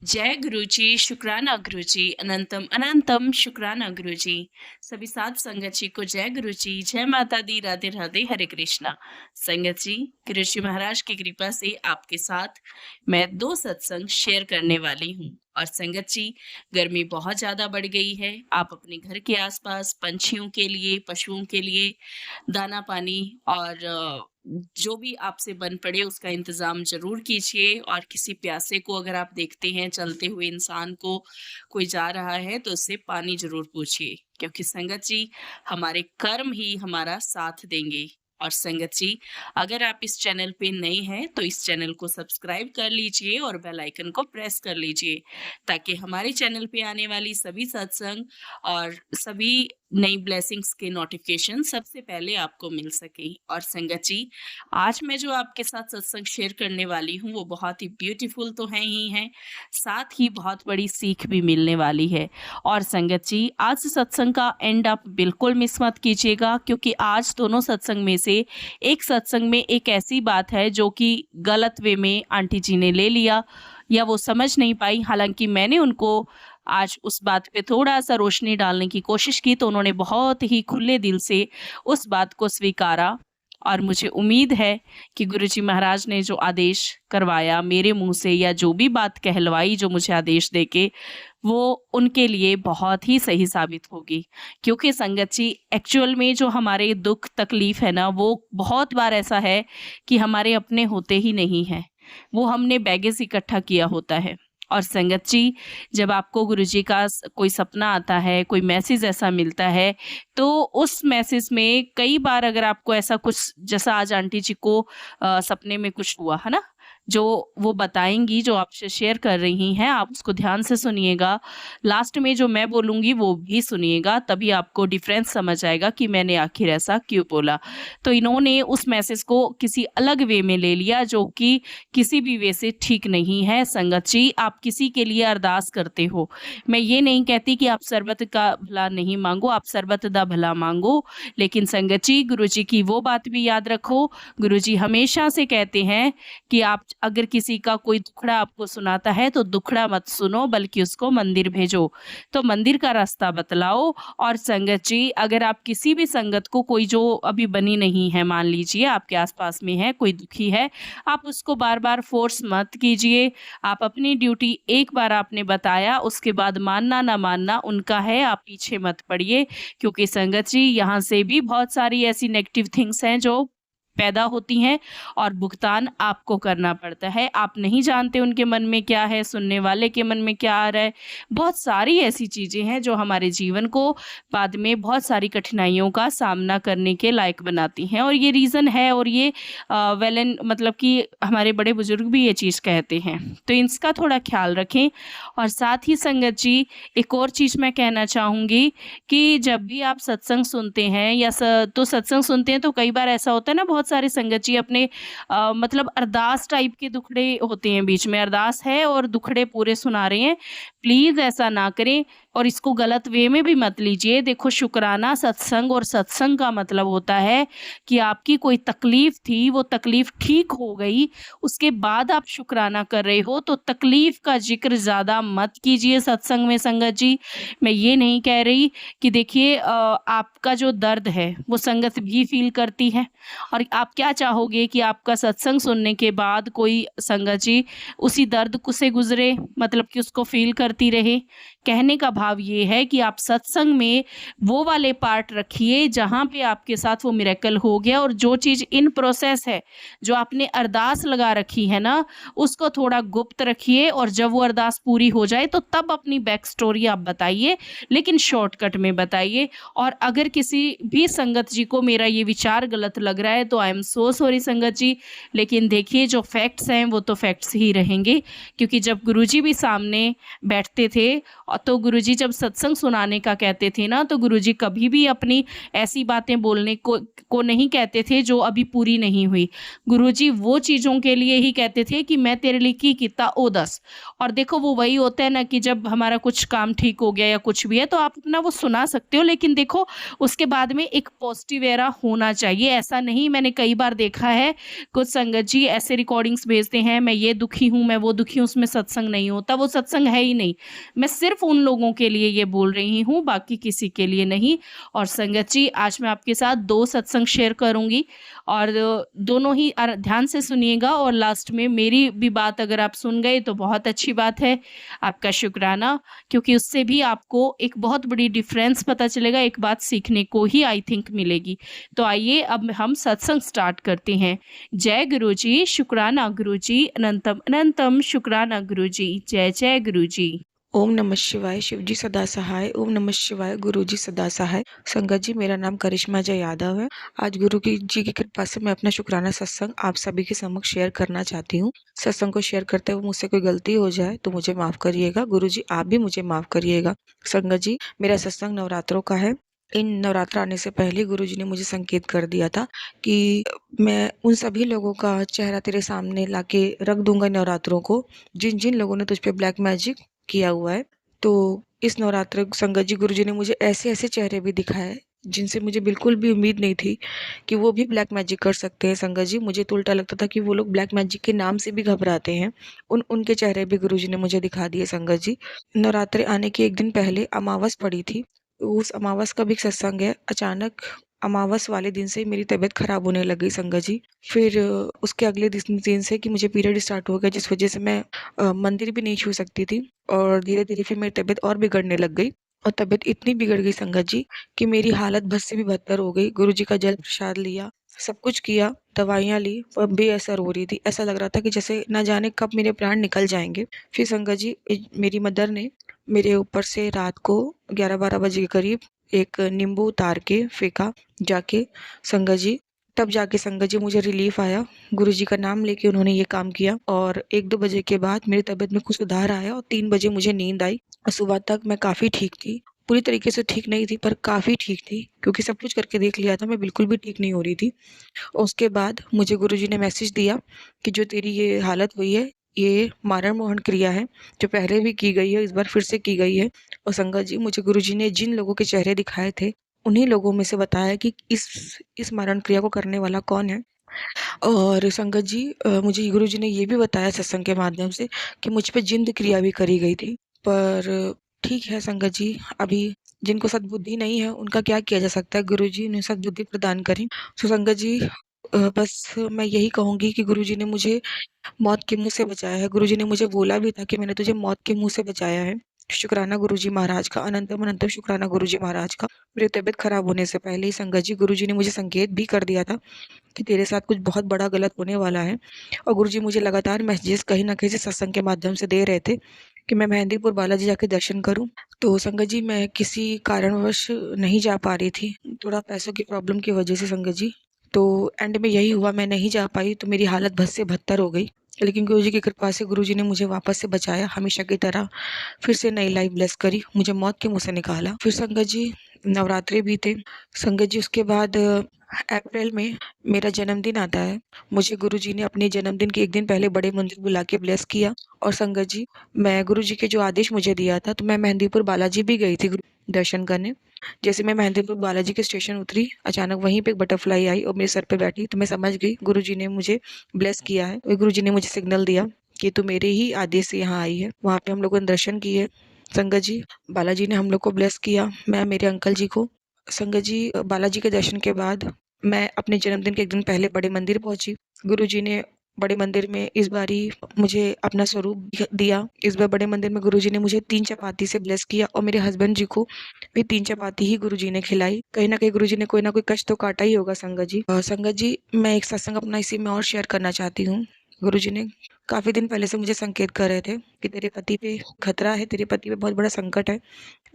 जय गुरु जी, शुक्राना गुरु जी, अनंतम अनंतम शुक्राना गुरु जी। सभी साध संगत जी को जय गुरु जी, जय माता दी, राधे राधे, हरे कृष्णा। संगत जी, गुरु जी महाराज की कृपा से आपके साथ मैं 2 सत्संग शेयर करने वाली हूँ। और संगत जी, गर्मी बहुत ज़्यादा बढ़ गई है। आप अपने घर के आस-पास पंछियों के लिए, पशुओं के लिए दाना पानी और जो भी आपसे बन पड़े उसका इंतज़ाम ज़रूर कीजिए। और किसी प्यासे को अगर आप देखते हैं, चलते हुए इंसान को कोई जा रहा है, तो उससे पानी ज़रूर पूछिए, क्योंकि संगत जी, हमारे कर्म ही हमारा साथ देंगे। और संगत जी, अगर आप इस चैनल पे नए हैं, तो इस चैनल को सब्सक्राइब कर लीजिए और बेल आइकन को प्रेस कर लीजिए, ताकि हमारे चैनल पे आने वाली सभी सत्संग और सभी नई ब्लेसिंग्स के नोटिफिकेशन सबसे पहले आपको मिल सके। और संगत जी, आज मैं जो आपके साथ सत्संग शेयर करने वाली हूँ, वो बहुत ही ब्यूटीफुल तो है ही है, साथ ही बहुत बड़ी सीख भी मिलने वाली है। और संगत जी, आज सत्संग का एंड आप बिल्कुल मिस मत कीजिएगा, क्योंकि आज दोनों सत्संग में से एक सत्संग में एक ऐसी बात है जो कि गलत वे में आंटी जी ने ले लिया या वो समझ नहीं पाई। हालांकि मैंने उनको आज उस बात पे थोड़ा-सा रोशनी डालने की कोशिश की, तो उन्होंने बहुत ही खुले दिल से उस बात को स्वीकारा। और मुझे उम्मीद है कि गुरुजी महाराज ने जो आदेश करवाया मेरे मुँह से, या जो भी बात कहलवाई जो मुझे आदेश देके, वो उनके लिए बहुत ही सही साबित होगी। क्योंकि संगत जी, एक्चुअल में जो हमारे दुःख तकलीफ़ है ना, वो बहुत बार ऐसा है कि हमारे अपने होते ही नहीं हैं। वो हमने बैगेज इकट्ठा किया होता है। और संगत जी, जब आपको गुरुजी का कोई सपना आता है, कोई मैसेज ऐसा मिलता है, तो उस मैसेज में कई बार अगर आपको ऐसा कुछ, जैसा आज आंटी जी को सपने में कुछ हुआ, है ना? जो वो बताएँगी, जो आपसे शेयर कर रही हैं, आप उसको ध्यान से सुनिएगा। लास्ट में जो मैं बोलूँगी वो भी सुनिएगा, तभी आपको डिफ़रेंस समझ आएगा कि मैंने आखिर ऐसा क्यों बोला। तो इन्होंने उस मैसेज को किसी अलग वे में ले लिया, जो कि किसी भी वे से ठीक नहीं है। संगत जी, आप किसी के लिए अरदास करते हो, मैं ये नहीं कहती कि आप सर्बत का भला नहीं मांगो, आप सर्बत दा भला मांगो। लेकिन संगत जी, गुरुजी की वो बात भी याद रखो। गुरुजी हमेशा से कहते हैं कि आप अगर किसी का कोई दुखड़ा आपको सुनाता है, तो दुखड़ा मत सुनो, बल्कि उसको मंदिर भेजो। तो मंदिर का रास्ता बतलाओ। और संगत जी, अगर आप किसी भी संगत को, कोई जो अभी बनी नहीं है, मान लीजिए आपके आस-पास में है, कोई दुखी है, आप उसको बार-बार फ़ोर्स मत कीजिए। आप अपनी ड्यूटी एक बार आपने बताया, उसके बाद मानना ना मानना उनका है, आप पीछे मत पड़िए। क्योंकि संगत जी, यहाँ से भी बहुत सारी ऐसी नेगेटिव थिंग्स हैं जो पैदा होती हैं, और भुगतान आपको करना पड़ता है। आप नहीं जानते उनके मन में क्या है, सुनने वाले के मन में क्या आ रहा है। बहुत सारी ऐसी चीज़ें हैं जो हमारे जीवन को बाद में बहुत सारी कठिनाइयों का सामना करने के लायक बनाती हैं, और ये रीज़न है, और ये वेल एंड मतलब कि हमारे बड़े बुजुर्ग भी ये चीज़ कहते हैं। तो इसका थोड़ा ख़्याल रखें। और साथ ही संगत जी, एक और चीज़ मैं कहना चाहूँगी कि जब भी आप सत्संग सुनते हैं, या तो सत्संग सुनते हैं, तो कई बार ऐसा होता है ना, बहुत सारे संगत जी अपने मतलब अरदास टाइप के दुखड़े होते हैं, बीच में अरदास है और दुखड़े पूरे सुना रहे हैं। प्लीज़ ऐसा ना करें, और इसको गलत वे में भी मत लीजिए। देखो, शुक्राना सत्संग, और सत्संग का मतलब होता है कि आपकी कोई तकलीफ़ थी, वो तकलीफ़ ठीक हो गई, उसके बाद आप शुक्राना कर रहे हो, तो तकलीफ़ का ज़िक्र ज़्यादा मत कीजिए सत्संग में संगत जी। मैं ये नहीं कह रही कि देखिए आपका जो दर्द है, वो संगत भी फ़ील करती है, और आप क्या चाहोगे कि आपका सत्संग सुनने के बाद कोई संगत जी उसी दर्द को से गुज़रे, मतलब कि उसको फ़ील करती रहे। कहने का भाव ये है कि आप सत्संग में वो वाले पार्ट रखिए जहाँ पे आपके साथ वो मिरेकल हो गया, और जो चीज़ इन प्रोसेस है, जो आपने अरदास लगा रखी है ना, उसको थोड़ा गुप्त रखिए, और जब वो अरदास पूरी हो जाए, तो तब अपनी बैक स्टोरी आप बताइए, लेकिन शॉर्टकट में बताइए। और अगर किसी भी संगत जी को मेरा ये विचार गलत लग रहा है, तो आई एम सो सॉरी संगत जी, लेकिन देखिए, जो फैक्ट्स हैं वो तो फैक्ट्स ही रहेंगे। क्योंकि जब गुरुजी भी सामने बैठते थे, तो गुरुजी जब सत्संग सुनाने का कहते थे ना, तो गुरुजी कभी भी अपनी ऐसी बातें बोलने को नहीं कहते थे जो अभी पूरी नहीं हुई। गुरुजी वो चीज़ों के लिए ही कहते थे कि मैं तेरे लिए की किता ओ दस। और देखो, वो वही होता है ना कि जब हमारा कुछ काम ठीक हो गया या कुछ भी है, तो आप अपना वो सुना सकते हो, लेकिन देखो, उसके बाद में एक पॉजिटिव एरा होना चाहिए। ऐसा नहीं, मैंने मैंने कई बार देखा है, कुछ संगत जी ऐसे रिकॉर्डिंग्स भेजते हैं, मैं ये दुखी हूँ, मैं वो दुखी हूँ, उसमें सत्संग नहीं होता, वो सत्संग है ही नहीं। मैं सिर्फ़ उन लोगों के लिए ये बोल रही हूँ, बाकी किसी के लिए नहीं। और संगत जी, आज मैं आपके साथ 2 सत्संग शेयर करूँगी और दोनों ही ध्यान से सुनिएगा और लास्ट में मेरी भी बात अगर आप सुन गए तो बहुत अच्छी बात है, आपका शुक्राना, क्योंकि उससे भी आपको एक बहुत बड़ी डिफ़रेंस पता चलेगा, एक बात सीखने को ही आई थिंक मिलेगी। तो आइए अब हम सत्संग स्टार्ट करते हैं। जय गुरु जी, शुक्राना गुरु जी, अनंतम अनंतम शुक्राना गुरु जी। जय जय गुरु जी। ओम नमः शिवाय। शिव जी सदा सहाय। ओम नमः शिवाय। गुरु जी सदा सहाय। संगत जी, मेरा नाम करिश्मा जय यादव है। आज गुरु जी की कृपा से मैं अपना शुक्राना सत्संग आप सभी के समक्ष शेयर करना चाहती हूँ। सत्संग को शेयर करते हुए मुझसे कोई गलती हो जाए तो मुझे माफ करिएगा। गुरु जी आप भी मुझे माफ करिएगा। संगत जी, मेरा सत्संग नवरात्रों का है। इन नवरात्र आने से पहले गुरु जी ने मुझे संकेत कर दिया था कि मैं उन सभी लोगों का चेहरा तेरे सामने लाके रख दूंगा नवरात्रों को, जिन जिन लोगों ने तुझ पे ब्लैक मैजिक किया हुआ है। तो इस नवरात्र संगत जी, गुरु जी ने मुझे ऐसे-ऐसे चेहरे भी दिखाए, जिनसे मुझे बिल्कुल भी उम्मीद नहीं थी कि वो भी ब्लैक मैजिक कर सकते हैं संगत जी। मुझे तो उल्टा लगता था कि वो लोग ब्लैक मैजिक के नाम से भी घबराते हैं। उनके चेहरे भी गुरु जी ने मुझे दिखा दिए संगत जी। नवरात्रे आने के 1 दिन पहले अमावस पड़ी थी। उस अमावस का भी एक सत्संग है। अचानक अमावस वाले दिन से ही मेरी तबीयत खराब होने लग गई संगत जी। फिर उसके अगले दिन से कि मुझे पीरियड स्टार्ट हो गया, जिस वजह से मैं मंदिर भी नहीं छू सकती थी और धीरे-धीरे फिर मेरी तबीयत और बिगड़ने लग गई और तबीयत इतनी बिगड़ गई संगत जी कि मेरी हालत बद से भी बदतर हो गई। गुरु जी का जल प्रसाद लिया, सब कुछ किया, दवाइयाँ ली पर बेअसर हो रही थी। ऐसा लग रहा था कि जैसे ना जाने कब मेरे प्राण निकल जाएँगे। फिर संगत जी, मेरी मदर ने मेरे ऊपर से रात को 11-12 बजे के करीब एक नींबू उतार के फेंका जाके संगत जी। तब जाके संगत जी मुझे रिलीफ आया। गुरु जी का नाम लेके उन्होंने ये काम किया और 1-2 बजे के बाद मेरी तबीयत में कुछ सुधार आया और 3 बजे मुझे नींद आई और सुबह तक मैं काफ़ी ठीक थी। पूरी तरीके से ठीक नहीं थी पर काफ़ी ठीक थी, क्योंकि सब कुछ करके देख लिया था, मैं बिल्कुल भी ठीक नहीं हो रही थी। और उसके बाद मुझे गुरु जी ने मैसेज दिया कि जो तेरी ये हालत हुई है, ये मारण मोहन क्रिया है, जो पहले भी की गई है, इस बार फिर से की गई है। और संगत जी, मुझे गुरु जी ने जिन लोगों के चेहरे दिखाए थे, उन्हीं लोगों में से बताया कि इस मारण क्रिया को करने वाला कौन है। और संगत जी, मुझे गुरुजी ने ये भी बताया सत्संग के माध्यम से कि मुझ पे जिंद क्रिया भी करी गई थी। पर ठीक है संगत जी, अभी जिनको सद्बुद्धि नहीं है उनका क्या किया जा सकता है, गुरुजी उन्हें सद्बुद्धि प्रदान करें। तो संगत जी, बस मैं यही कहूँगी कि गुरुजी ने मुझे मौत के मुँह से बचाया है। गुरुजी ने मुझे बोला भी था कि मैंने तुझे मौत के मुँह से बचाया है। शुक्राना गुरुजी महाराज का, अनंतम अनंतम शुक्राना गुरुजी महाराज का। मेरी तबीयत खराब होने से पहले ही संगत जी, गुरुजी ने मुझे संकेत भी कर दिया था कि तेरे साथ कुछ बहुत बड़ा गलत होने वाला है। और गुरुजी मुझे लगातार मैसेजेस कहीं न कहीं से सत्संग के माध्यम से दे रहे थे कि मैं मेहंदीपुर बालाजी जाके दर्शन करूँ। तो संगत जी, मैं किसी कारणवश नहीं जा पा रही थी, थोड़ा पैसों की प्रॉब्लम की वजह से संगत जी। तो एंड में यही हुआ, मैं नहीं जा पाई तो मेरी हालत बद से बदतर हो गई। लेकिन गुरुजी की कृपा से गुरुजी ने मुझे वापस से बचाया, हमेशा की तरह फिर से नई लाइफ ब्लेस करी, मुझे मौत के मुँह से निकाला। फिर संगत जी, नवरात्रे बीते। संगत जी, उसके बाद अप्रैल में मेरा जन्मदिन आता है। मुझे गुरुजी ने अपने जन्मदिन के 1 दिन पहले बड़े मंदिर बुला के ब्लेस किया। और संगत जी, मैं गुरुजी के जो आदेश मुझे दिया था, तो मैं मेहंदीपुर बालाजी भी गई थी दर्शन करने। जैसे मैं मेहंदीपुर बालाजी के स्टेशन उतरी, अचानक वहीं पे एक बटरफ्लाई आई और मेरे सर पे बैठी, तो मैं समझ गई गुरुजी ने मुझे ब्लेस किया है। और गुरुजी ने मुझे सिग्नल दिया कि तू मेरे ही आदेश से यहाँ आई है। वहाँ पे हम लोगों ने दर्शन किए। संगत जी, बालाजी ने हम लोग को ब्लेस किया, मैं मेरे अंकल जी को। संगत जी, बालाजी के दर्शन के बाद मैं अपने जन्मदिन के 1 दिन पहले बड़े मंदिर पहुंची। गुरुजी ने बड़े मंदिर में इस बारी मुझे अपना स्वरूप दिया। इस बार बड़े मंदिर में गुरुजी ने मुझे 3 चपाती से ब्लेस किया और मेरे हस्बैंड जी को भी 3 चपाती ही गुरुजी ने खिलाई। कहीं न कहीं गुरुजी ने कोई ना कोई कष्ट तो काटा ही होगा संगत जी। संगत जी, मैं एक सत्संग अपना इसी में और शेयर करना चाहती हूँ। गुरुजी ने काफ़ी दिन पहले से मुझे संकेत कर रहे थे कि तेरे पति पे खतरा है, तेरे पति पे बहुत बड़ा संकट है।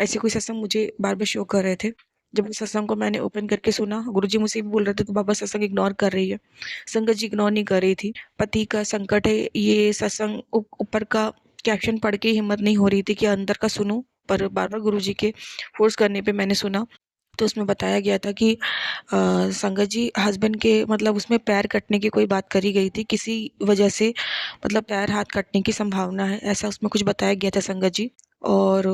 ऐसे कोई सत्संग मुझे बार-बार शो कर रहे थे। जब उस सत्संग को मैंने ओपन करके सुना, गुरुजी मुझसे भी बोल रहे थे, "तू बाबा सत्संग इग्नोर कर रही है।" संगत जी, इग्नोर नहीं कर रही थी। पति का संकट है, ये सत्संग ऊपर का कैप्शन पढ़ के हिम्मत नहीं हो रही थी कि अंदर का सुनूँ, पर बार-बार गुरुजी के फ़ोर्स करने पे मैंने सुना। तो उसमें बताया गया था कि संगत जी, हस्बैंड के मतलब उसमें पैर कटने की कोई बात करी गई थी, किसी वजह से मतलब पैर हाथ कटने की संभावना है, ऐसा उसमें कुछ बताया गया था संगत जी। और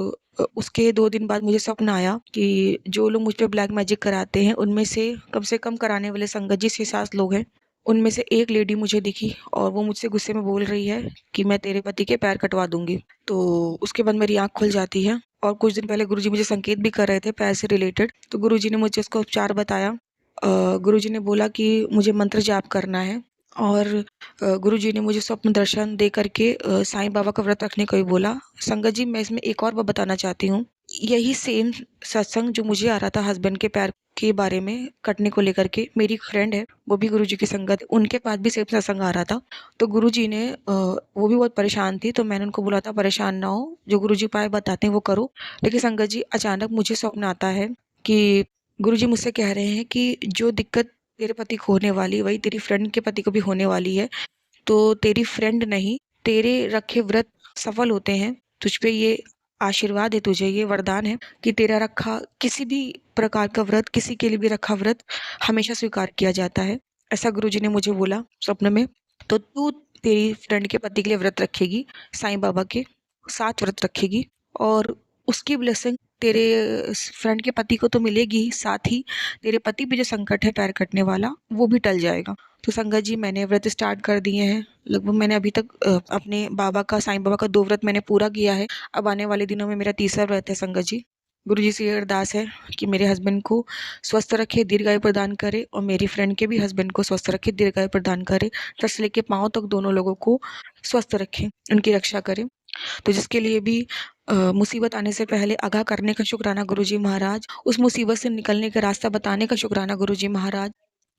उसके 2 दिन बाद मुझे सपना आया कि जो लोग मुझ पे ब्लैक मैजिक कराते हैं, उनमें से कम कराने वाले संगत जी 6-7 लोग हैं। उनमें से एक लेडी मुझे दिखी और वो मुझसे गुस्से में बोल रही है कि मैं तेरे पति के पैर कटवा दूँगी। तो उसके बाद मेरी आँख खुल जाती है और कुछ दिन पहले गुरुजी मुझे संकेत भी कर रहे थे पैर से रिलेटेड। तो गुरुजी ने मुझे उसका उपचार बताया। गुरुजी ने बोला कि मुझे मंत्र जाप करना है और गुरुजी ने मुझे स्वप्न दर्शन दे करके साईं बाबा का व्रत रखने को भी बोला। संगत जी, मैं इसमें एक और बात बताना चाहती हूँ। यही सेम सत्संग जो मुझे आ रहा था हस्बैंड के पैर के बारे में कटने को लेकर के, मेरी एक फ्रेंड है, वो भी गुरुजी की संगत है, उनके पास भी सेम सत्संग आ रहा था। तो गुरुजी ने वो भी बहुत परेशान थी, तो मैंने उनको बोला था परेशान ना हो, जो गुरुजी उपाय बताते हैं वो करो। लेकिन संगत जी, अचानक मुझे स्वप्न आता है कि गुरुजी मुझसे कह रहे हैं कि जो दिक्कत तेरे पति को होने वाली वही तेरी फ्रेंड के पति को भी होने वाली है। तो तेरी फ्रेंड नहीं, तेरे रखे व्रत सफल होते हैं। तुझ पे ये आशीर्वाद है, तुझे ये वरदान है कि तेरा रखा किसी भी प्रकार का व्रत, किसी के लिए भी रखा व्रत हमेशा स्वीकार किया जाता है। ऐसा गुरुजी ने मुझे बोला स्वप्न में। तो तू तेरी फ्रेंड के पति के लिए व्रत रखेगी, साईं बाबा के 7 व्रत रखेगी और उसकी ब्लेसिंग तेरे फ्रेंड के पति को तो मिलेगी ही, साथ ही तेरे पति पे जो संकट है पैर कटने वाला, वो भी टल जाएगा। तो संगत जी, मैंने व्रत स्टार्ट कर दिए हैं। लगभग मैंने अभी तक अपने बाबा का, साईं बाबा का 2 व्रत मैंने पूरा किया है। अब आने वाले दिनों में मेरा तीसरा व्रत है संगत जी। गुरुजी से ये अरदास है कि मेरे हस्बैंड को स्वस्थ रखे, दीर्घायु प्रदान करे और मेरी फ्रेंड के भी हस्बैंड को स्वस्थ रखे, दीर्घायु प्रदान करे। सर से लेके पाँव तक दोनों लोगों को स्वस्थ रखे, उनकी रक्षा करे। तो जिसके लिए भी मुसीबत आने से पहले आगाह करने का शुक्राना गुरुजी महाराज, उस मुसीबत से निकलने का रास्ता बताने का शुक्राना गुरुजी महाराज।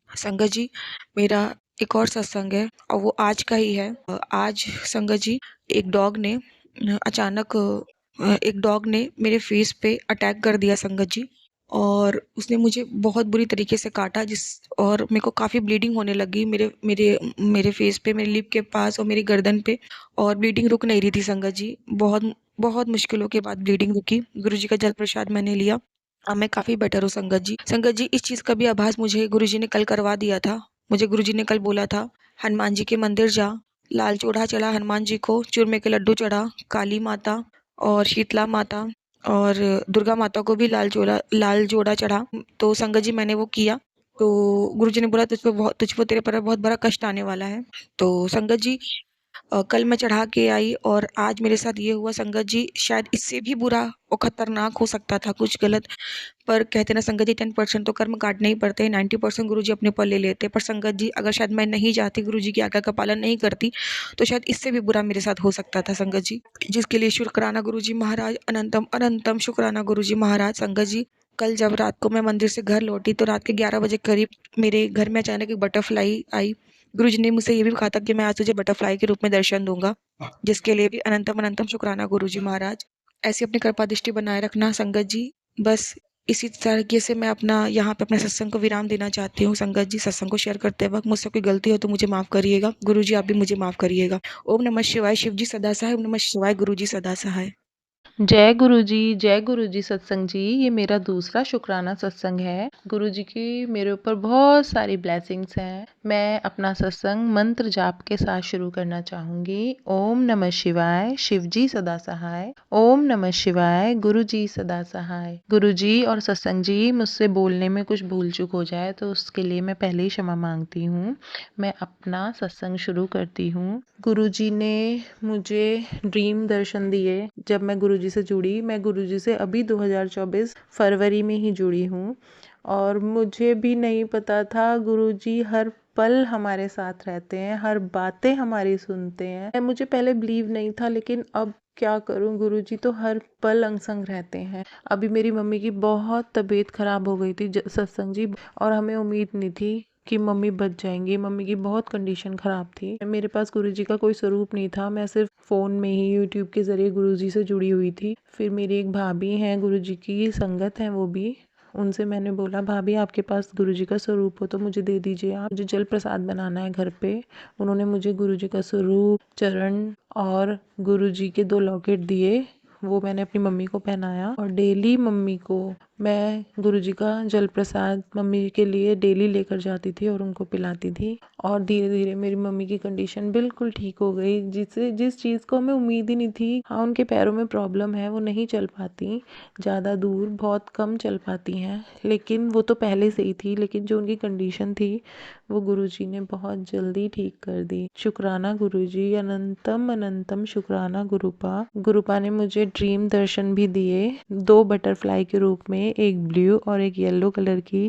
संगत जी, मेरा एक और सत्संग है और वो आज का ही है। आज संगत जी, एक डॉग ने अचानक एक डॉग ने मेरे फेस पे अटैक कर दिया संगत जी, और उसने मुझे बहुत बुरी तरीके से काटा, जिस और मेरे को काफ़ी ब्लीडिंग होने लगी मेरे मेरे मेरे फेस पे, मेरे लिप के पास और मेरी गर्दन पे, और ब्लीडिंग रुक नहीं रही थी संगत जी। बहुत बहुत मुश्किलों के बाद ब्लीडिंग रुकी। गुरुजी का जल प्रसाद मैंने लिया। अब मैं काफ़ी बेटर हूँ संगत जी। संगत जी, इस चीज़ का भी आभास मुझे गुरुजी ने कल करवा दिया था। मुझे गुरुजी ने कल बोला था, हनुमान जी के मंदिर जा, लाल चूड़ा चढ़ा हनुमान जी को, चूरमे के लड्डू चढ़ा, काली माता और शीतला माता और दुर्गा माता को भी लाल जोड़ा चढ़ा। तो संगत जी, मैंने वो किया। तो गुरुजी ने बोला तुझ पे तेरे पर बहुत बड़ा कष्ट आने वाला है। तो संगत जी, कल मैं चढ़ा के आई और आज मेरे साथ ये हुआ संगत जी। शायद इससे भी बुरा और खतरनाक हो सकता था कुछ गलत, पर कहते ना संगत जी, 10% तो कर्म काटने ही पड़ते हैं, 90% गुरुजी अपने ऊपर ले लेते हैं। पर संगत जी, अगर शायद मैं नहीं जाती, गुरुजी की आज्ञा का पालन नहीं करती, तो शायद इससे भी बुरा मेरे साथ हो सकता था संगत जी। जिसके लिए शुक्राना गुरुजी महाराज, अनंतम अनंतम शुक्राना गुरुजी महाराज। संगत जी, कल जब रात को मैं मंदिर से घर लौटी तो रात के 11 बजे करीब मेरे घर में अचानक एक बटरफ्लाई आई। गुरुजी ने मुझसे ये भी कहा था कि मैं आज तुझे बटरफ्लाई के रूप में दर्शन दूंगा, जिसके लिए भी अनंतम अनंतम शुक्राना गुरुजी महाराज। ऐसी अपनी कृपा दृष्टि बनाए रखना संगत जी। बस इसी तरीके से मैं अपना यहाँ पे अपने सत्संग को विराम देना चाहती हूँ संगत जी। सत्संग को शेयर करते वक्त मुझसे कोई गलती हो तो मुझे माफ करिएगा। गुरुजी, आप भी मुझे माफ करिएगा। ओम नमः शिवाय। शिव जी सदा सहाय। ओम नमः शिवाय। गुरुजी सदा सहाय। जय गुरु जी सत्संग जी। ये मेरा दूसरा शुक्राना सत्संग है। गुरु जी की मेरे ऊपर बहुत सारी ब्लेसिंग्स हैं। मैं अपना सत्संग मंत्र जाप के साथ शुरू करना चाहूँगी। ओम नमः शिवाय, शिव जी सदा सहाय। ओम नमः शिवाय, गुरु जी सदा सहाय। गुरु जी और सत्संग जी, मुझसे बोलने में कुछ भूल चूक हो जाए तो उसके लिए मैं पहले ही क्षमा मांगती हूँ। मैं अपना सत्संग शुरू करती हूँ। गुरु जी ने मुझे ड्रीम दर्शन दिए जब मैं गुरुजी से जुड़ी। मैं गुरुजी से अभी 2024 फरवरी में ही जुड़ी हूँ और मुझे भी नहीं पता था गुरुजी हर पल हमारे साथ रहते हैं, हर बातें हमारी सुनते हैं। मुझे पहले बिलीव नहीं था, लेकिन अब क्या करूं, गुरुजी तो हर पल अंग संग रहते हैं। अभी मेरी मम्मी की बहुत तबीयत खराब हो गई थी सत्संग जी, और हमें उम्मीद नहीं थी कि मम्मी बच जाएंगी। मम्मी की बहुत कंडीशन ख़राब थी। मेरे पास गुरुजी का कोई स्वरूप नहीं था। मैं सिर्फ फ़ोन में ही यूट्यूब के ज़रिए गुरुजी से जुड़ी हुई थी। फिर मेरी एक भाभी हैं, गुरुजी की संगत हैं वो भी। उनसे मैंने बोला, भाभी आपके पास गुरुजी का स्वरूप हो तो मुझे दे दीजिए आप, मुझे जल प्रसाद बनाना है घर पे। उन्होंने मुझे गुरुजी का स्वरूप, चरण और गुरुजी के 2 लॉकेट दिए। वो मैंने अपनी मम्मी को पहनाया और डेली मम्मी को मैं गुरुजी का जल प्रसाद मम्मी के लिए डेली लेकर जाती थी और उनको पिलाती थी और धीरे-धीरे मेरी मम्मी की कंडीशन बिल्कुल ठीक हो गई, जिस चीज़ को हमें उम्मीद ही नहीं थी। हाँ, उनके पैरों में प्रॉब्लम है, वो नहीं चल पाती ज़्यादा दूर, बहुत कम चल पाती हैं, लेकिन वो तो पहले से ही थी, लेकिन जो उनकी कंडीशन थी, वो गुरुजी ने बहुत जल्दी ठीक कर दी। शुक्राना गुरुजी, अनंतम अनंतम शुक्राना गुरुपा। गुरुपा ने मुझे ड्रीम दर्शन भी दिए, 2 बटरफ्लाई के रूप में, एक ब्लू और एक येलो कलर की।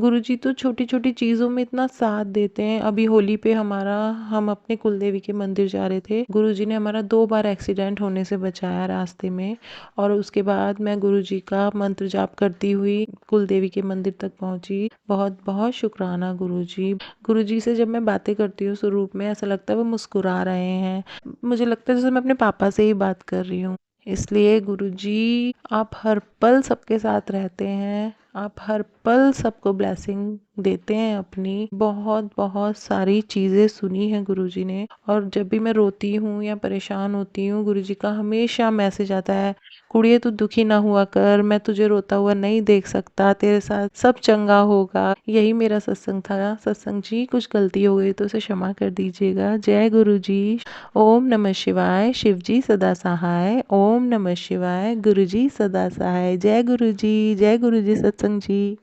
गुरुजी तो छोटी-छोटी चीज़ों में इतना साथ देते हैं। अभी होली पे हम अपने कुलदेवी के मंदिर जा रहे थे। गुरुजी ने हमारा 2 बार एक्सीडेंट होने से बचाया रास्ते में और उसके बाद मैं गुरुजी का मंत्र जाप करती हुई कुलदेवी के मंदिर तक पहुंची। बहुत-बहुत शुक्राना गुरुजी। गुरुजी से जब मैं बातें करती हूँ स्वरूप में, ऐसा लगता है वो मुस्कुरा रहे हैं। मुझे लगता है जैसे मैं अपने पापा से ही बात कर रही हूँ। इसलिए गुरुजी, आप हर पल सबके साथ रहते हैं, आप हर पल सबको ब्लेसिंग देते हैं अपनी। बहुत-बहुत सारी चीज़ें सुनी हैं गुरुजी ने और जब भी मैं रोती हूँ या परेशान होती हूँ, गुरुजी का हमेशा मैसेज आता है, कुड़िए तू दुखी ना हुआ कर, मैं तुझे रोता हुआ नहीं देख सकता, तेरे साथ सब चंगा होगा। यही मेरा सत्संग था। सत्संग जी, कुछ गलती हो गई तो उसे क्षमा कर दीजिएगा। जय गुरुजी। ओम नमः शिवाय। शिवजी सदा सहाय। ओम नमः शिवाय। गुरुजी सदा सहाय। जय गुरुजी, जय गुरुजी सत्संग जी।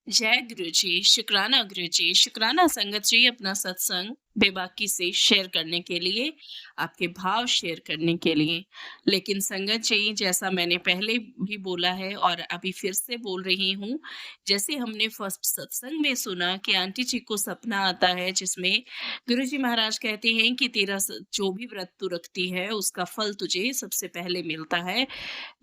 जय गुरुजी, शुक्राना गुरुजी, शुक्राना संगत जी अपना सत्संग बेबाकी से शेयर करने के लिए, आपके भाव शेयर करने के लिए। लेकिन संगत जी, जैसा मैंने पहले भी बोला है और अभी फिर से बोल रही हूँ, जैसे हमने फर्स्ट सत्संग में सुना कि आंटी जी को सपना आता है जिसमें गुरुजी महाराज कहते हैं कि तेरा जो भी व्रत तू रखती है उसका फल तुझे सबसे पहले मिलता है।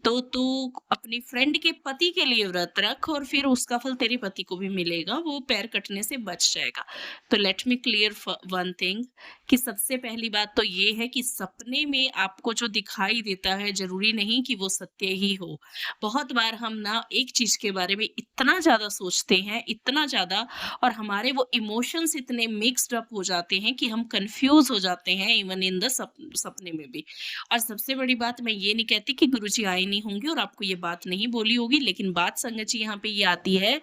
तो तू अपनी फ्रेंड के पति के लिए व्रत रख और फिर उसका फल तेरे पति को भी मिलेगा, वो पैर कटने से बच जाएगा। तो let me clear one thing कि सबसे पहली बात तो ये है कि सपने में आपको जो दिखाई देता है जरूरी नहीं कि वो सत्य ही हो। बहुत बार हम ना एक चीज के बारे में इतना ज्यादा सोचते हैं, इतना ज्यादा, और हमारे वो इमोशंस इतने मिक्स्ड अप हो जाते हैं कि हम कंफ्यूज हो जाते हैं इवन इन द सपने में भी। और सबसे बड़ी बात, मैं ये नहीं कहती कि गुरुजी आए नहीं होंगे और आपको ये बात नहीं बोली होगी, लेकिन बात संगत जी यहाँ पे ये आती है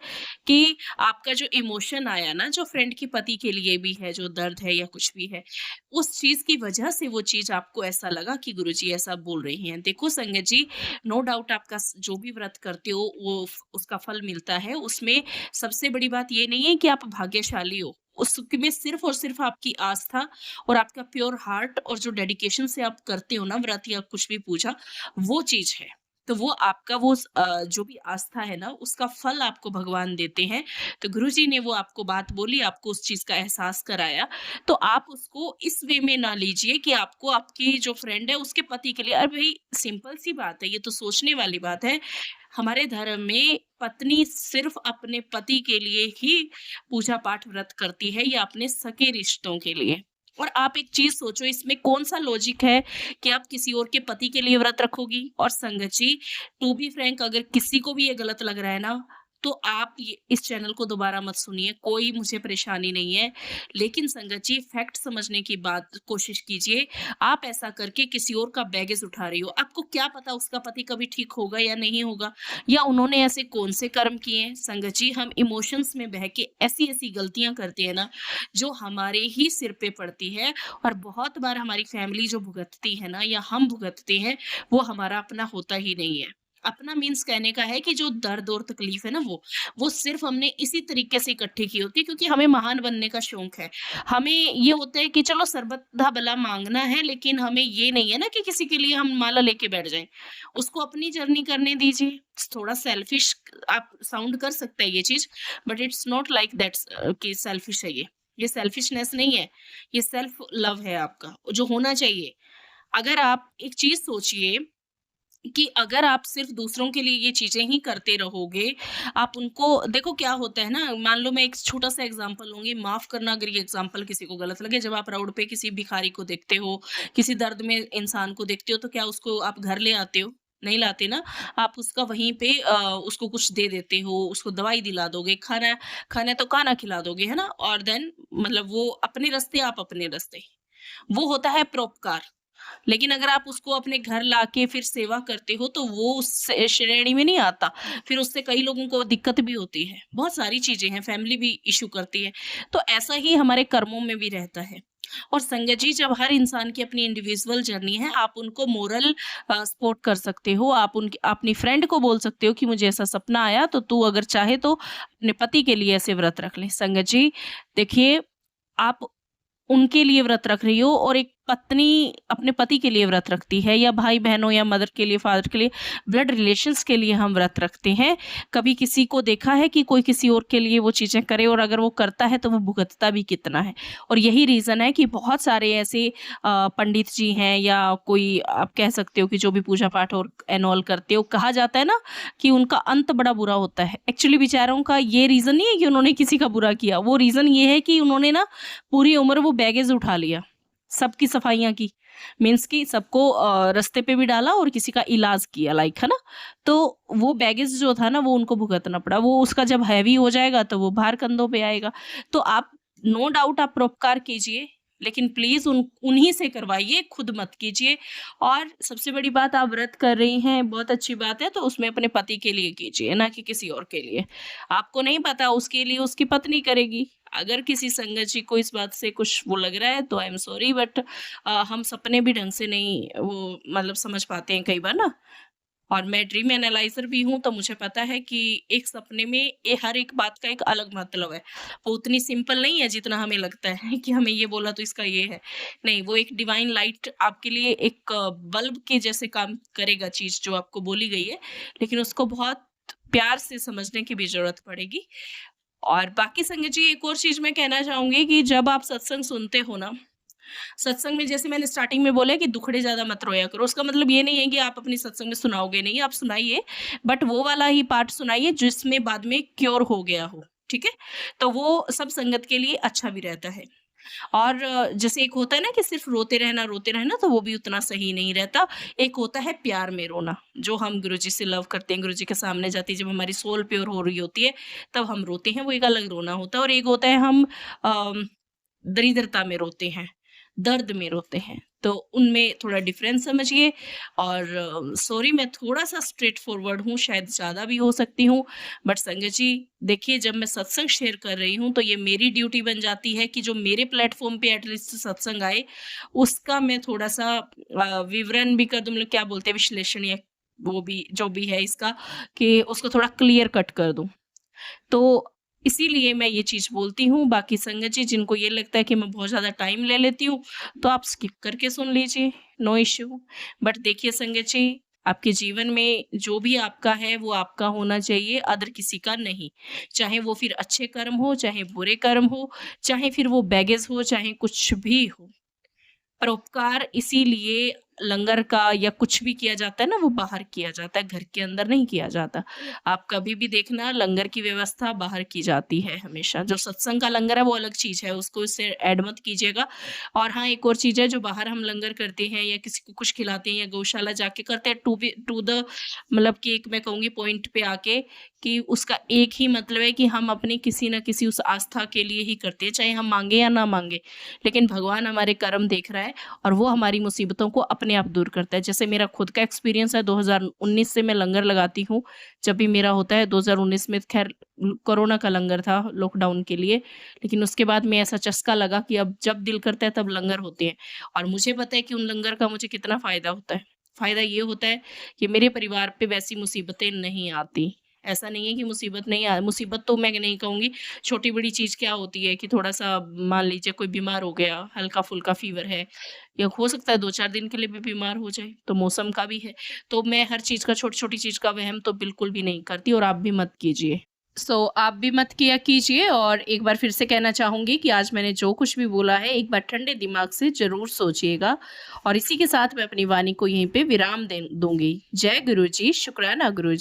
कि आपका जो इमोशन आया ना, जो फ्रेंड के पति के लिए भी है, जो दर्द है या कुछ भी है, उस चीज की वजह से वो चीज आपको ऐसा लगा कि गुरुजी ऐसा बोल रही हैं। देखो संगत जी, नो डाउट आपका जो भी व्रत करते हो वो उसका फल मिलता है। उसमें सबसे बड़ी बात ये नहीं है कि आप भाग्यशाली हो, उसमें सिर्फ और सिर्फ आपकी आस्था और आपका प्योर हार्ट और जो डेडिकेशन से आप करते हो ना व्रत या कुछ भी पूजा, वो चीज है। तो वो आपका वो जो भी आस्था है ना, उसका फल आपको भगवान देते हैं। तो गुरुजी ने वो आपको बात बोली, आपको उस चीज का एहसास कराया, तो आप उसको इस वे में ना लीजिए कि आपको आपकी जो फ्रेंड है उसके पति के लिए। अरे भाई, सिंपल सी बात है, ये तो सोचने वाली बात है। हमारे धर्म में पत्नी सिर्फ अपने पति के लिए ही पूजा पाठ व्रत करती है या अपने सगे रिश्तों के लिए। और आप एक चीज सोचो, इसमें कौन सा लॉजिक है कि आप किसी और के पति के लिए व्रत रखोगी? और संगत जी, टू बी फ्रैंक, अगर किसी को भी ये गलत लग रहा है ना, तो आप ये इस चैनल को दोबारा मत सुनिए, कोई मुझे परेशानी नहीं है। लेकिन संगत जी, फैक्ट समझने की बात कोशिश कीजिए। आप ऐसा करके किसी और का बैगेज उठा रही हो, आपको क्या पता उसका पति कभी ठीक होगा या नहीं होगा, या उन्होंने ऐसे कौन से कर्म किए हैं। संगत जी, हम इमोशंस में बह के ऐसी ऐसी गलतियां करते हैं ना, जो हमारे ही सिर पे पड़ती है। और बहुत बार हमारी फैमिली जो भुगतती है ना, या हम भुगतते हैं, वो हमारा अपना होता ही नहीं है। अपना मीन्स कहने का है कि जो दर्द और तकलीफ है ना, वो सिर्फ हमने इसी तरीके से इकट्ठी की होती है क्योंकि हमें महान बनने का शौक है। हमें ये होता है कि चलो सर्बदा भला मांगना है, लेकिन हमें ये नहीं है ना कि किसी के लिए हम माला लेके बैठ जाएं। उसको अपनी जर्नी करने दीजिए। थोड़ा सेल्फिश आप साउंड कर सकता है ये चीज, but it's not like that कि सेल्फिश है ये सेल्फिशनेस नहीं है, ये सेल्फ लव है आपका, जो होना चाहिए। अगर आप एक चीज सोचिए कि अगर आप सिर्फ दूसरों के लिए ये चीजें ही करते रहोगे, आप उनको देखो क्या होता है ना, मान लो मैं एक छोटा सा एग्जांपल लूंगी, माफ करना अगर ये एग्जांपल किसी को गलत लगे। जब आप रोड पे किसी भिखारी को देखते हो, किसी दर्द में इंसान को देखते हो, तो क्या उसको आप घर ले आते हो? नहीं लाते ना। आप उसका वहीं पे उसको कुछ दे देते हो, उसको दवाई दिला दोगे, खाना खाना तो खाना खिला दोगे, है ना। और देन मतलब वो अपने रास्ते, आप अपने रास्ते, वो होता है परोपकार। लेकिन अगर आप उसको अपने घर लाके फिर सेवा करते हो तो वो उस श्रेणी में नहीं आता। फिर उससे कई लोगों को दिक्कत भी होती है। बहुत सारी चीज़ें हैं, फैमिली भी इश्यू करती है। तो ऐसा ही हमारे कर्मों में भी रहता है। और संगत जी, जब हर इंसान की अपनी इंडिविजुअल जर्नी है, आप उनको मोरल सपोर्ट कर सकते हो। आप उनकी अपनी फ्रेंड को बोल सकते हो कि मुझे ऐसा सपना आया, तो तू अगर चाहे तो अपने पति के लिए ऐसे व्रत रख ले। संगत जी, देखिए, आप उनके लिए व्रत रख रही हो और एक पत्नी अपने पति के लिए व्रत रखती है, या भाई-बहनों या मदर के लिए, फादर के लिए, ब्लड रिलेशंस के लिए हम व्रत रखते हैं। कभी किसी को देखा है कि कोई किसी और के लिए वो चीज़ें करे, और अगर वो करता है तो वो भुगतता भी कितना है। और यही रीज़न है कि बहुत सारे ऐसे पंडित जी हैं, या कोई आप कह सकते हो कि जो भी पूजा पाठ और एंड ऑल करते हो, कहा जाता है ना कि उनका अंत बड़ा बुरा होता है। एक्चुअली बेचारों का ये रीज़न नहीं है कि उन्होंने किसी का बुरा किया, वो रीज़न ये है कि उन्होंने ना पूरी उम्र वो बैगेज उठा लिया, सबकी सफाइयाँ की, मीन्स कि सबको रास्ते पे भी डाला और किसी का इलाज किया, लाइक, है ना? तो वो बैगेज जो था ना वो उनको भुगतना पड़ा। वो उसका जब हैवी हो जाएगा तो वो भार कंधों पे आएगा। तो आप नो डाउट आप परोपकार कीजिए, लेकिन प्लीज़ उन्हीं से करवाइए, खुद मत कीजिए। और सबसे बड़ी बात, आप व्रत कर रही हैं, बहुत अच्छी बात है, तो उसमें अपने पति के लिए कीजिए, ना कि किसी और के लिए। आपको नहीं पता, उसके लिए उसकी पत्नी करेगी। अगर किसी संगत जी को इस बात से कुछ वो लग रहा है तो आई एम सॉरी, बट हम सपने भी ढंग से नहीं वो मतलब समझ पाते हैं कई बार ना। और मैं ड्रीम एनालाइज़र भी हूँ, तो मुझे पता है कि एक सपने में हर एक बात का एक अलग मतलब है। वो उतनी सिंपल नहीं है जितना हमें लगता है कि हमें ये बोला तो इसका ये है। नहीं, वो एक डिवाइन लाइट आपके लिए एक बल्ब के जैसे काम करेगा चीज़ जो आपको बोली गई है, लेकिन उसको बहुत प्यार से समझने की भी ज़रूरत पड़ेगी। और बाकी संगत जी, एक और चीज़ मैं कहना चाहूँगी कि जब आप सत्संग सुनते हो ना, सत्संग में जैसे मैंने स्टार्टिंग में बोला है कि दुखड़े ज़्यादा मत रोया करो। उसका मतलब ये नहीं है कि आप अपनी सत्संग में सुनाओगे नहीं, आप सुनाइए, बट वो वाला ही पार्ट सुनाइए जिसमें बाद में क्योर हो गया हो, ठीक है? तो वो सब संगत के लिए अच्छा भी रहता है। और जैसे एक होता है ना कि सिर्फ़ रोते रहना, तो वो भी उतना सही नहीं रहता। एक होता है प्यार में रोना, जो हम गुरुजी से लव करते हैं, गुरुजी के सामने जाती है, जब हमारी सोल प्योर हो रही होती है, तब हम रोते हैं, वो एक अलग रोना होता है। और एक होता है हम दरिद्रता में रोते हैं, दर्द में रोते हैं, तो उनमें थोड़ा डिफ़रेंस समझिए। और सॉरी, मैं थोड़ा-सा स्ट्रेट फॉरवर्ड हूँ, शायद ज़्यादा भी हो सकती हूँ, बट संगत जी, देखिए, जब मैं सत्संग शेयर कर रही हूँ, तो ये मेरी ड्यूटी बन जाती है कि जो मेरे प्लेटफ़ॉर्म पे एटलीस्ट सत्संग आए, उसका मैं थोड़ा-सा विवरण भी कर दूँ, मतलब क्या बोलते हैं, विश्लेषण, या वो भी जो भी है इसका, कि उसको थोड़ा क्लियर कट कर दूँ। तो इसीलिए मैं ये चीज़ बोलती हूँ। बाकी संगत जी, जिनको ये लगता है कि मैं बहुत ज़्यादा टाइम ले लेती हूँ, तो आप स्किप करके सुन लीजिए, नो इश्यू। बट देखिए संगत जी, आपके जीवन में जो भी आपका है, वो आपका होना चाहिए, अदर किसी का नहीं। चाहे वो फिर अच्छे कर्म हो, चाहे बुरे कर्म हो, चाहे फिर वो बैगेज हो, चाहे कुछ भी हो। परोपकार इसीलिए लंगर का या कुछ भी किया जाता है ना, वो बाहर किया जाता है, घर के अंदर नहीं किया जाता। आप कभी भी देखना, लंगर की व्यवस्था बाहर की जाती है हमेशा। जो सत्संग का लंगर है वो अलग चीज़ है, उसको इससे ऐड मत कीजिएगा। और हाँ, एक और चीज़ है, जो बाहर हम लंगर करते हैं या किसी को कुछ खिलाते हैं या गौशाला जाके करते हैं, टू द मतलब कि एक मैं कहूँगी पॉइंट पे आके, कि उसका एक ही मतलब है कि हम अपनी किसी न किसी उस आस्था के लिए ही करते हैं, चाहे हम माँगे या ना माँगे। लेकिन भगवान हमारे कर्म देख रहा है, और वो हमारी मुसीबतों को अपने आप दूर करता है। जैसे मेरा खुद का एक्सपीरियंस है, 2019 से मैं लंगर लगाती हूँ। जब भी मेरा होता है, 2019 में खैर कोरोना का लंगर था लॉकडाउन के लिए, लेकिन उसके बाद में ऐसा चस्का लगा कि अब जब दिल करता है तब लंगर होते हैं। और मुझे पता है कि उन लंगर का मुझे कितना फ़ायदा होता है। फ़ायदा ये होता है कि मेरे परिवार पे वैसी मुसीबतें नहीं आती। ऐसा नहीं है कि मुसीबत नहीं मुसीबत तो मैं नहीं कहूँगी, छोटी-बड़ी चीज़ क्या होती है कि थोड़ा-सा मान लीजिए कोई बीमार हो गया, हल्का-फुल्का फ़ीवर है, या हो सकता है 2-4 दिन के लिए भी बीमार हो जाए, तो मौसम का भी है। तो मैं हर चीज़ का, छोटी-छोटी चीज़ का वहम तो बिल्कुल भी नहीं करती, और आप भी मत कीजिए। आप भी मत किया कीजिए। और एक बार फिर से कहना चाहूँगी कि आज मैंने जो कुछ भी बोला है, एक बार ठंडे दिमाग से ज़रूर सोचिएगा। और इसी के साथ मैं अपनी वाणी को यहीं पे विराम दूँगी। जय गुरु जी, शुक्राना गुरु जी।